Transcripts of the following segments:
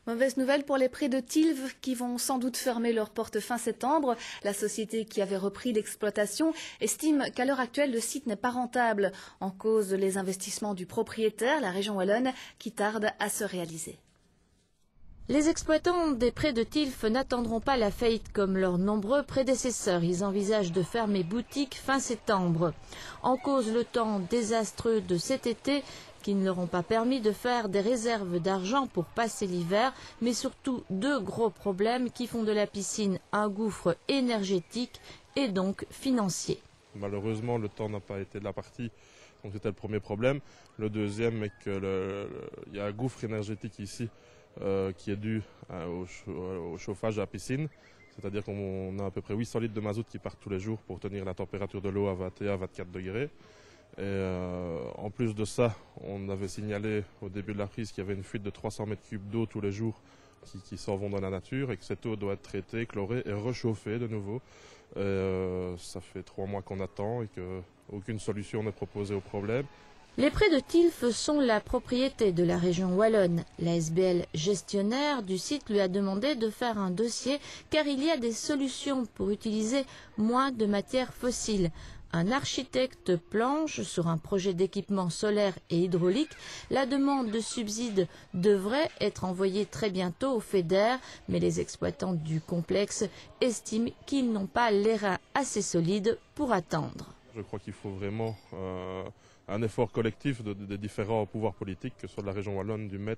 Mauvaise nouvelle pour les prés de Tilve qui vont sans doute fermer leurs portes fin septembre. La société qui avait repris l'exploitation estime qu'à l'heure actuelle, le site n'est pas rentable. En cause, les investissements du propriétaire, la région wallonne, qui tarde à se réaliser. Les exploitants des prés de Tilve n'attendront pas la faillite comme leurs nombreux prédécesseurs. Ils envisagent de fermer boutique fin septembre. En cause, le temps désastreux de cet été qui ne leur ont pas permis de faire des réserves d'argent pour passer l'hiver, mais surtout deux gros problèmes qui font de la piscine un gouffre énergétique et donc financier. Malheureusement, le temps n'a pas été de la partie, donc c'était le premier problème. Le deuxième est qu'il y a un gouffre énergétique ici qui est dû au chauffage de la piscine. C'est-à-dire qu'on a à peu près 800 litres de mazout qui partent tous les jours pour tenir la température de l'eau à 21-24 degrés. Et en plus de ça, on avait signalé au début de la crise qu'il y avait une fuite de 300 mètres cubes d'eau tous les jours qui s'en vont dans la nature et que cette eau doit être traitée, chlorée et réchauffée de nouveau. Ça fait 3 mois qu'on attend et qu'aucune solution n'est proposée au problème. Les prés de Tilve sont la propriété de la région wallonne. La SBL gestionnaire du site lui a demandé de faire un dossier car il y a des solutions pour utiliser moins de matières fossiles. Un architecte planche sur un projet d'équipement solaire et hydraulique. La demande de subside devrait être envoyée très bientôt au FEDER, mais les exploitants du complexe estiment qu'ils n'ont pas les reins assez solides pour attendre. Je crois qu'il faut vraiment un effort collectif des différents pouvoirs politiques, que ce soit de la région wallonne, du Met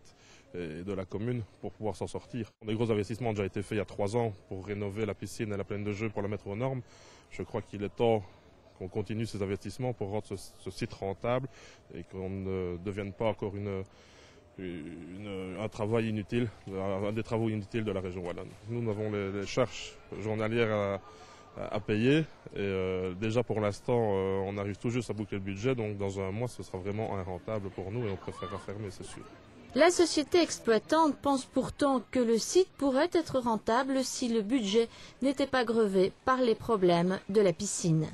et de la commune, pour pouvoir s'en sortir. Des gros investissements ont déjà été faits il y a 3 ans pour rénover la piscine et la plaine de jeu pour la mettre aux normes. Je crois qu'il est temps qu'on continue ces investissements pour rendre ce site rentable et qu'on ne devienne pas encore un travail inutile, un des travaux inutiles de la région wallonne. Nous avons les charges journalières à payer et déjà pour l'instant on arrive tout juste à boucler le budget, donc dans un mois ce sera vraiment irrentable pour nous et on préférera fermer, c'est sûr. La société exploitante pense pourtant que le site pourrait être rentable si le budget n'était pas grevé par les problèmes de la piscine.